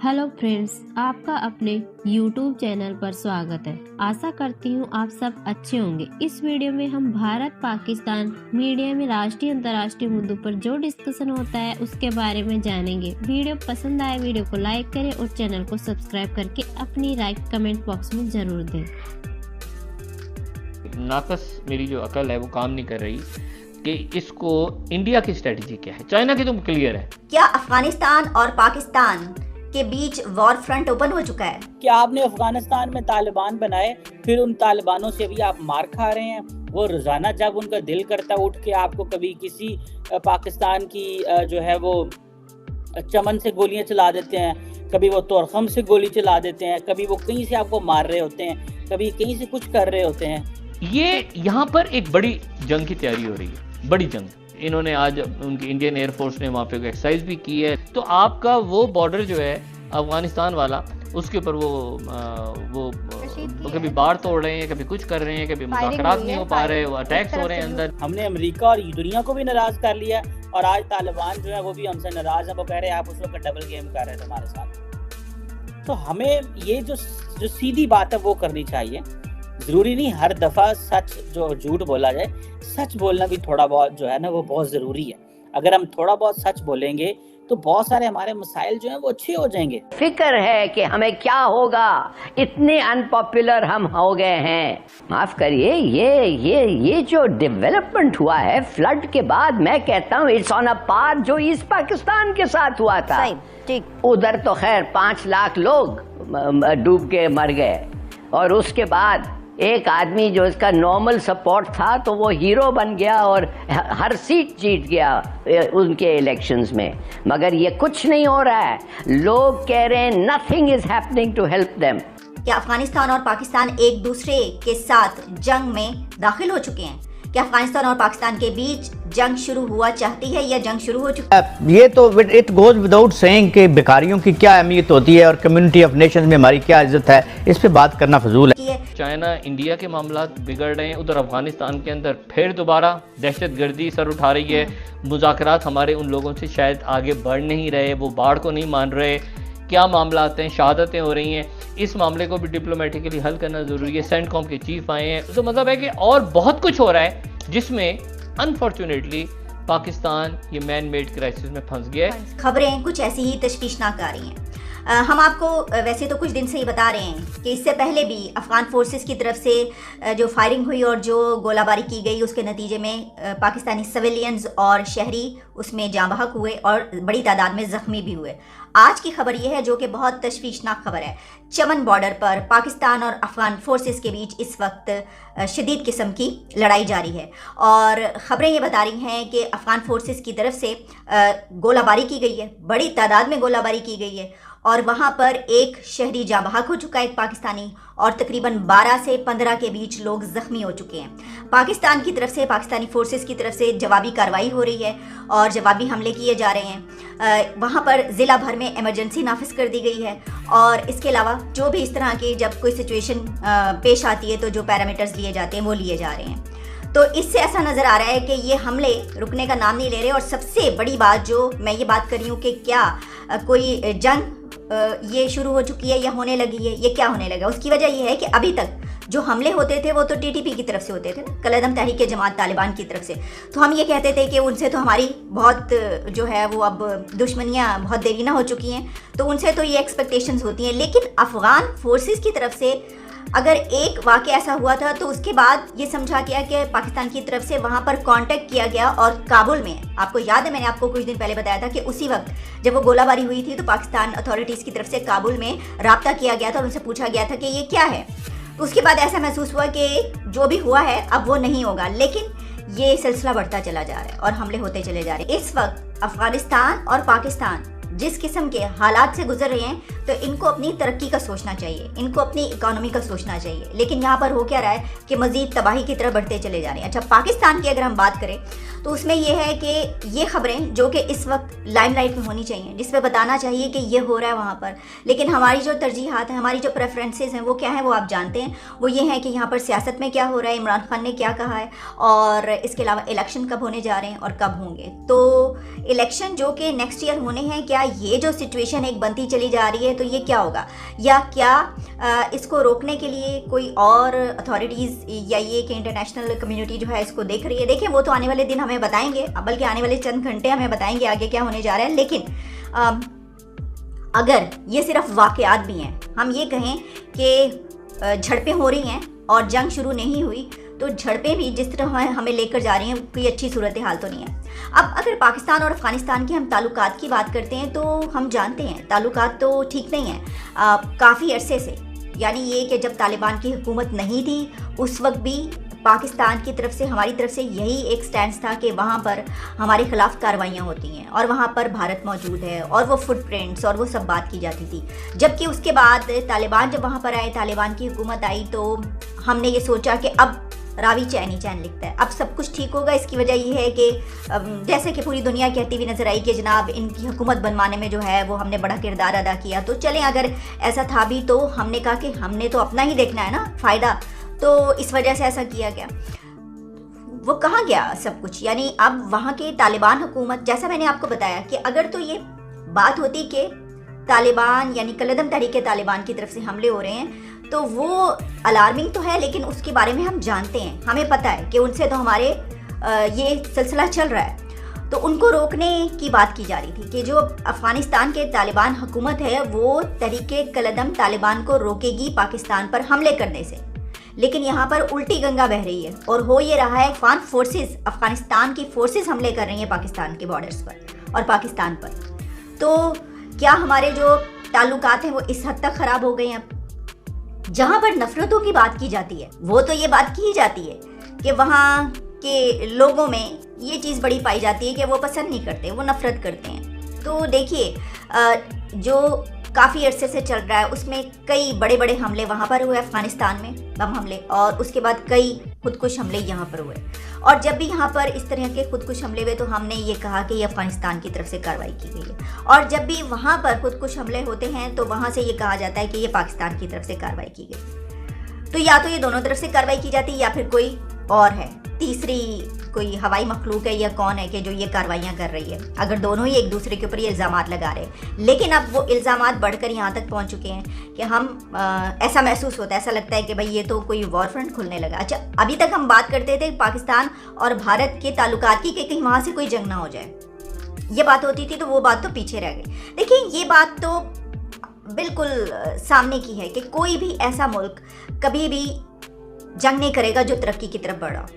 Hello friends, आपका अपने YouTube channel पर स्वागत है। आशा करती हूँ आप सब अच्छे होंगे। इस वीडियो में हम भारत पाकिस्तान मीडिया में राष्ट्रीय अंतर्राष्ट्रीय मुद्दों पर जो डिस्कशन होता है उसके बारे में जानेंगे। वीडियो पसंद आए वीडियो को लाइक करें और चैनल को सब्सक्राइब करके अपनी राय कमेंट बॉक्स में जरूर दें। नाकस मेरी जो अकल है वो काम नहीं कर रही कि इसको इंडिया की स्ट्रेटजी क्या है। चाइना की तो क्लियर है। क्या अफगानिस्तान और पाकिस्तान के बीच वॉर फ्रंट ओपन हो चुका है? क्या आपने अफगानिस्तान में तालिबान बनाए, फिर उन तालिबानों से भी आप मार खा रहे हैं। वो रोजाना जब उनका दिल करता उठ के आपको कभी किसी पाकिस्तान की जो है वो चमन से गोलियां चला देते हैं, कभी वो तोरखम से गोली चला देते हैं, कभी वो कहीं से आपको मार रहे होते हैं, कभी कहीं से कुछ कर रहे होते हैं। ये यहाँ पर एक बड़ी जंग की तैयारी हो रही है, बड़ी जंग। इन्होंने आज उनकी इंडियन एयरफोर्स ने वहाँ पे एक्सरसाइज भी की है। तो आपका वो बॉर्डर जो है अफगानिस्तान वाला, उसके ऊपर वो कभी बाढ़ तोड़ रहे हैं, कभी कुछ कर रहे हैं, कभी मुज़ाकरात नहीं हो पा रहे, वो अटैक्स हो रहे हैं अंदर। हमने अमेरिका और दुनिया को भी नाराज कर लिया और आज तालिबान जो है वो भी हमसे नाराज है। वो कह रहे हैं आप उस वक्त डबल गेम कर रहे थे हमारे साथ। तो हमें ये जो सीधी बात है वो करनी चाहिए। जरूरी नहीं हर दफा सच जो झूठ बोला जाए, सच बोलना भी थोड़ा बहुत जो है ना वो बहुत जरूरी है। अगर हम थोड़ा बहुत सच बोलेंगे तो बहुत सारे हमारे मसाइल जो हैं वो अच्छे हो जाएंगे। फिक्र है कि हमें क्या होगा, इतने अनपॉपुलर हम हो गए हैं। माफ करिए, ये जो डेवलपमेंट हुआ है फ्लड के बाद, मैं कहता हूँ इट्स ऑन अ पार जो ईस्ट पाकिस्तान के साथ हुआ था। ठीक, उधर तो खैर 5 लाख लोग डूब के मर गए और उसके बाद एक आदमी जो इसका नॉर्मल सपोर्ट था तो वो हीरो बन गया और हर सीट जीत गया उनके इलेक्शंस में। मगर ये कुछ नहीं हो रहा है। लोग कह रहे हैं nothing is happening to help them. क्या अफगानिस्तान और पाकिस्तान एक दूसरे के साथ जंग में दाखिल हो चुके हैं? क्या अफगानिस्तान और पाकिस्तान के बीच जंग शुरू हुआ चाहती है या जंग शुरू हो चुकी है? ये तो इट गोज विदाउट सेइंग कि बेकारियों की क्या अहमियत होती है और कम्युनिटी ऑफ नेशंस में हमारी क्या इज्जत है। इस पे बात करना फजूल है। चाइना इंडिया के मामला बिगड़ रहे हैं, उधर अफगानिस्तान के अंदर फिर दोबारा दहशतगर्दी सर उठा रही है। मुज़ाकरात हमारे उन लोगों से शायद आगे बढ़ नहीं रहे, वो बाढ़ को नहीं मान रहे। क्या मामला आते हैं, शहादतें हो रही हैं। इस मामले को भी डिप्लोमेटिकली हल करना ज़रूरी है। सेंटकॉम के चीफ आए हैं, तो मतलब है कि और बहुत कुछ हो रहा है जिसमें अनफॉर्चुनेटली पाकिस्तान ये मैन मेड क्राइसिस में फंस गया है। खबरें कुछ ऐसी ही तशवीशनाक आ रही हैं। हम आपको वैसे तो कुछ दिन से ही बता रहे हैं कि इससे पहले भी अफगान फोर्सेस की तरफ से जो फायरिंग हुई और जो गोलाबारी की गई उसके नतीजे में पाकिस्तानी सिविलियंस और शहरी उसमें जाँ बहक हुए और बड़ी तादाद में ज़ख्मी भी हुए। आज की खबर यह है जो कि बहुत तशवीशनाक खबर है। चमन बॉर्डर पर पाकिस्तान और अफगान फोर्सेस के बीच इस वक्त शदीद किस्म की लड़ाई जारी है और ख़बरें ये बता रही हैं कि अफगान फोर्सेस की तरफ से गोलाबारी की गई है, बड़ी तादाद में गोलाबारी की गई है और वहाँ पर एक शहरी जाँ बहक हो चुका है, एक पाकिस्तानी, और तकरीबन 12 से 15 के बीच लोग ज़ख्मी हो चुके हैं। पाकिस्तान की तरफ से, पाकिस्तानी फोर्सेस की तरफ से जवाबी कार्रवाई हो रही है और जवाबी हमले किए जा रहे हैं। वहाँ पर ज़िला भर में इमरजेंसी नाफिज कर दी गई है और इसके अलावा जो भी इस तरह की जब कोई सिचुएशन पेश आती है तो जो पैरामीटर्स लिए जाते हैं वो लिए जा रहे हैं। तो इससे ऐसा नज़र आ रहा है कि ये हमले रुकने का नाम नहीं ले रहे। और सबसे बड़ी बात जो मैं ये बात कर रही हूँ कि क्या कोई जंग ये शुरू हो चुकी है या होने लगी है, ये क्या होने लगा, उसकी वजह यह है कि अभी तक जो हमले होते थे वो तो टीटीपी की तरफ से होते थे ना, कलअदम तहरीक जमात तालिबान की तरफ से। तो हम ये कहते थे कि उनसे तो हमारी बहुत जो है वो अब दुश्मनियाँ बहुत देरीना हो चुकी हैं, तो उनसे तो ये एक्सपेक्टेशंस होती हैं। लेकिन अफगान फोर्सेस की तरफ से अगर एक वाक़या ऐसा हुआ था तो उसके बाद ये समझा गया कि पाकिस्तान की तरफ से वहाँ पर कांटेक्ट किया गया और काबुल में, आपको याद है मैंने आपको कुछ दिन पहले बताया था कि उसी वक्त जब वो गोलाबारी हुई थी तो पाकिस्तान अथॉरिटीज़ की तरफ से काबुल में राब्ता किया गया था और उनसे पूछा गया था कि ये क्या है। तो उसके बाद ऐसा महसूस हुआ कि जो भी हुआ है अब वो नहीं होगा, लेकिन ये सिलसिला बढ़ता चला जा रहा है और हमले होते चले जा रहे हैं। इस वक्त अफगानिस्तान और पाकिस्तान जिस किस्म के हालात से गुजर रहे हैं तो इनको अपनी तरक्की का सोचना चाहिए, इनको अपनी इकोनॉमी का सोचना चाहिए। लेकिन यहाँ पर हो क्या रहा है कि मज़ीद तबाही की तरफ बढ़ते चले जा रहे हैं। अच्छा, पाकिस्तान की अगर हम बात करें तो उसमें यह है कि ये खबरें जो कि इस वक्त लाइमलाइट में होनी चाहिए, जिस पे बताना चाहिए कि ये हो रहा है वहाँ पर, लेकिन हमारी जो तरजीहात हैं, हमारी जो प्रेफरेंसेस हैं वो क्या है वो आप जानते हैं। वो ये हैं कि यहाँ पर सियासत में क्या हो रहा है, इमरान खान ने क्या कहा है, और इसके अलावा इलेक्शन कब होने जा रहे हैं और कब होंगे। तो इलेक्शन जो कि नेक्स्ट ईयर होने हैं, क्या क्या ये जो सिचुएशन एक बनती चली जा रही है तो ये क्या होगा, या क्या इसको रोकने के लिए कोई और अथॉरिटीज़ या ये कि इंटरनेशनल कम्युनिटी जो है इसको देख रही है। देखिए वो तो आने वाले दिन हमें बताएंगे, बल्कि आने वाले चंद घंटे हमें बताएंगे आगे क्या होने जा रहा है। लेकिन अगर ये सिर्फ वाक़यात भी हैं, हम ये कहें कि झड़पें हो रही हैं और जंग शुरू नहीं हुई, तो झड़पें भी जिस तरह हमें लेकर जा रही हैं कोई अच्छी सूरत हाल तो नहीं है। अब अगर पाकिस्तान और अफ़गानिस्तान के हम ताल्लुकात की बात करते हैं तो हम जानते हैं ताल्लुकात तो ठीक नहीं हैं काफ़ी अरसे से। यानी ये कि जब तालिबान की हुकूमत नहीं थी उस वक्त भी पाकिस्तान की तरफ से, हमारी तरफ से यही एक स्टैंड था कि वहाँ पर हमारे ख़िलाफ़ कार्रवाइयाँ होती हैं और वहाँ पर भारत मौजूद है और वो फुटप्रिंट्स और वो सब बात की जाती थी। जबकि उसके बाद तालिबान जब वहाँ पर आए, तालिबान की हुकूमत आई, तो हमने ये सोचा कि अब रावी चैन लिखता है, अब सब कुछ ठीक होगा। इसकी वजह ये है कि जैसे कि पूरी दुनिया कहती हुई नज़र आई कि जनाब इनकी हुकूमत बनवाने में जो है वो हमने बड़ा किरदार अदा किया। तो चलें, अगर ऐसा था भी तो हमने कहा कि हमने तो अपना ही देखना है ना फ़ायदा, तो इस वजह से ऐसा किया गया। वो कहाँ गया सब कुछ? यानी अब वहाँ के तालिबान हुकूमत, जैसा मैंने आपको बताया कि अगर तो ये बात होती कि तालिबान यानी कलदम तहरीक तालिबान की तरफ से हमले हो रहे हैं तो वो अलार्मिंग तो है, लेकिन उसके बारे में हम जानते हैं, हमें पता है कि उनसे तो हमारे ये सिलसिला चल रहा है। तो उनको रोकने की बात की जा रही थी कि जो अफ़गानिस्तान के तालिबान हुकूमत है वो तहरीके कलदम तालिबान को रोकेगी पाकिस्तान पर हमले करने से। लेकिन यहाँ पर उल्टी गंगा बह रही है और हो ये रहा है अफगान फोर्सेस, अफ़गानिस्तान की फोर्सेस हमले कर रही हैं पाकिस्तान के बॉर्डर्स पर और पाकिस्तान पर। तो क्या हमारे जो ताल्लुकात हैं वो इस हद तक ख़राब हो गए हैं? जहाँ पर नफ़रतों की बात की जाती है वो तो ये बात की जाती है कि वहाँ के लोगों में ये चीज़ बड़ी पाई जाती है कि वो पसंद नहीं करते, वो नफ़रत करते हैं। तो देखिए जो काफ़ी अरसे से चल रहा है उसमें कई बड़े बड़े हमले वहाँ पर हुए अफ़गानिस्तान में, बम हमले, और उसके बाद कई खुदकुश हमले यहाँ पर हुए। और जब भी यहाँ पर इस तरह के खुदकुश हमले हुए तो हमने ये कहा कि ये अफ़गानिस्तान की तरफ से कार्रवाई की गई है, और जब भी वहाँ पर खुदकुश हमले होते हैं तो वहाँ से ये कहा जाता है कि ये पाकिस्तान की तरफ से कार्रवाई की गई। तो या तो ये दोनों तरफ से कार्रवाई की जाती है या फिर कोई और है, तीसरी कोई हवाई मखलूक है या कौन है कि जो ये कार्रवाइयाँ कर रही है, अगर दोनों ही एक दूसरे के ऊपर ये इल्ज़ामात लगा रहे हैं। लेकिन अब वो इल्ज़ामात बढ़कर यहाँ तक पहुँच चुके हैं कि हम ऐसा महसूस होता है, ऐसा लगता है कि भाई ये तो कोई वॉर फ्रंट खुलने लगा। अच्छा, अभी तक हम बात करते थे पाकिस्तान और भारत के ताल्लुकात की कि कहीं वहाँ से कोई जंग ना हो जाए, ये बात होती थी, तो वो बात तो पीछे रह गई। देखिए ये बात तो बिल्कुल सामने की है कि कोई भी ऐसा मुल्क कभी भी जंग नहीं करेगा जो तरक्की की तरफ बढ़ा।